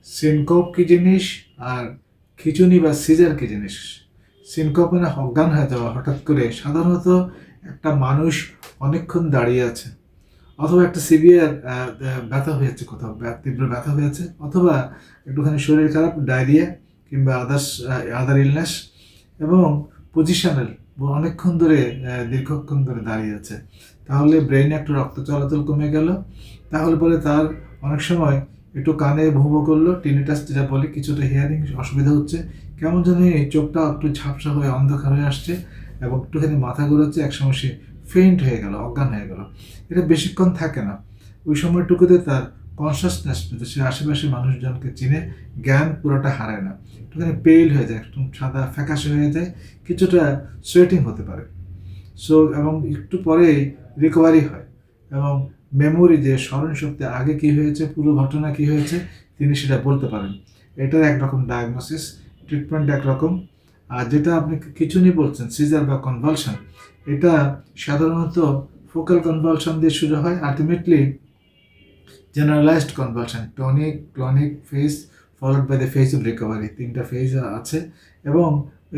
Syncope কি জিনিস আর খিঁচুনি বা সিজার কি জিনিস? সিনকপ মানে অজ্ঞান হয়ে যাওয়া হঠাৎ করে। সাধারণত একটা মানুষ অনেকক্ষণ দাঁড়িয়ে আছে, অথবা একটা সিভিয়ার ব্যথা হয়েছে, কোথাও তীব্র ব্যথা হয়েছে, অথবা একটুখানি শরীর খারাপ, ডায়রিয়া কিংবা আদার ইলনেস, এবং পজিশনাল, অনেকক্ষণ ধরে দীর্ঘক্ষণ ধরে দাঁড়িয়ে আছে, তাহলে ব্রেইনে একটু রক্ত চলাচল কমে গেল। তাহলে পরে তার অনেক সময় একটু কানে ভুঁ করলো, টিনিটাস যেটা বলে, কিছুটা হিয়ারিং অসুবিধা হচ্ছে, কেমন জানি চোখটা একটু ঝাপসা হয়ে অন্ধকার হয়ে আসছে, এবং একটুখানি মাথা ঘুরাচ্ছে, একসময় সে ফেইন্ট হয়ে গেল, অজ্ঞান হয়ে গেল। এটা বেশিক্ষণ থাকে না, ওই সময়টুকুতে তার কনসাসনেস, সে আশেপাশে মানুষজনকে চিনে, জ্ঞান পুরোটা হারায় না, একটুখানি পেল হয়ে যায়, একটু সাদা ফ্যাকাশে হয়ে যায়, কিছুটা সোয়েটিং হতে পারে। সো এবং একটু পরেই রিকভারি হয়, এবং মেমোরি, যে স্মরণশক্তি, আগে কী হয়েছে, পুরো ঘটনা কী হয়েছে, তিনি সেটা বলতে পারেন। এটার একরকম ডায়াগনোসিস, ট্রিটমেন্ট একরকম। আর যেটা আপনি খিঁচুনি বলছেন, সিজার বা কনভালশন, এটা সাধারণত ফোকাল কনভালশন দিয়ে শুরু হয়, ultimately generalised convulsion, tonic, clonic phase, followed by the phase of recovery, তিনটা ফেজ আছে। এবং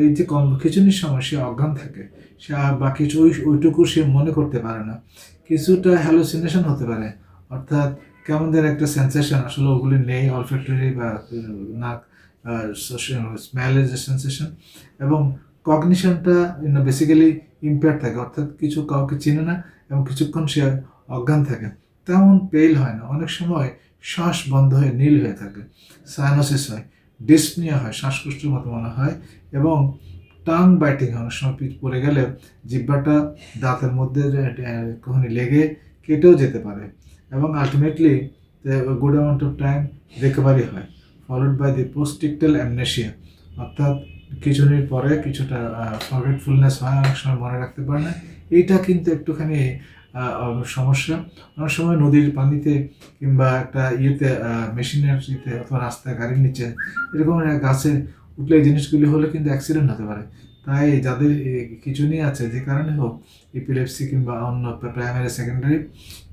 এই যে খিঁচুনির সময় সে অজ্ঞান থাকে, সে বা কিছু ওইটুকু সে মনে করতে পারে না, কিছুটা হ্যালোসিনেশন হতে পারে, অর্থাৎ কেমন যেন একটা সেন্সেশন, আসলে ওগুলি নেই, অলফ্যাক্টরি বা নাক স্মেলের যে সেন্সেশন, এবং কগনিশনটা বেসিক্যালি ইম্পেয়ার থাকে, অর্থাৎ কিছু কাউকে চিনে না, এবং কিছুক্ষণ সে অজ্ঞান থাকে। তেমন পেইল হয় না, অনেক সময় শ্বাস বন্ধ হয়ে নীল হয়ে থাকে, সাইনোসিস হয়, ডিসনিয়া হয়, শ্বাসকষ্টের মতো মনে হয়, এবং টাং বাইটিং হয়, অনেক সময় পিঠ পড়ে গেলে জিহ্বাটা দাঁতের মধ্যে কখনই লেগে কেটেও যেতে পারে, এবং ultimately good amount of time recovery হয়, ফলোড বাই দি পোস্টটিকটাল অ্যামনেশিয়া, অর্থাৎ খিঁচুনির পরে কিছুটা ফরগেটফুলনেস হয়, অনেক সময় মনে রাখতে পারে না। এইটা কিন্তু একটুখানি সমস্যা। অনেক সময় নদীর পানিতে কিংবা একটা মেশিনের অথবা রাস্তায় গাড়ির নিচে এরকম গাছে উঠলে এই জিনিসগুলি হলে কিন্তু অ্যাক্সিডেন্ট হতে পারে। তাই যাদের খিঁচুনি আছে, যে কারণে হোক, এপিলেপসি কিংবা অন্য প্রাইমারি সেকেন্ডারি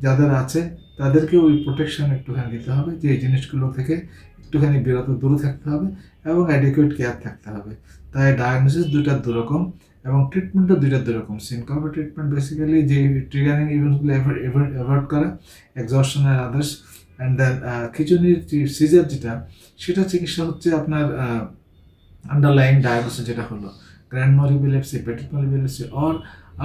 যাদের আছে, তাদেরকে ওই প্রোটেকশন একটুখানি দিতে হবে, যে এই জিনিসগুলো থেকে একটুখানি দূরে থাকতে হবে, এবং অ্যাডিকুয়েট কেয়ার থাকতে হবে। তাই ডায়াগনোসিস দুইটা দুরকম, এবং ট্রিটমেন্টও দুইটা দুরকম। সিনকপের ট্রিটমেন্ট বেসিক্যালি যে ট্রিগারিং ইভেন্টগুলো অ্যাভয়েড করা, এক্সহশন আর আদার্স, অ্যান্ড দেন খিঁচুনির সিজার যেটা, সেটা চিকিৎসা হচ্ছে আপনার আন্ডারলাইং ডায়াগনোসিস, যেটা হলো grand mal epilepsy, petit mal epilepsy, or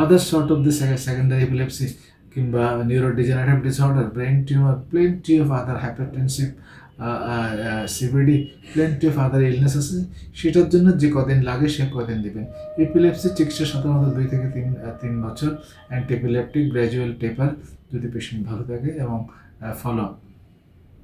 other sort of the secondary epilepsy, কিংবা neurodegenerative disorder, brain tumour, plenty of other hypertensive, CVD, plenty of other illness আছে, সেটার জন্য যে কদিন লাগে সে কদিন দেবেন। এপিলেপসির চিকিৎসা সাধারণত 2 থেকে 3 বছর, অ্যান্টিএপিলেপটিক গ্র্যাজুয়াল টেপার, যদি পেশেন্ট ভালো থাকে, এবং ফলো আপ।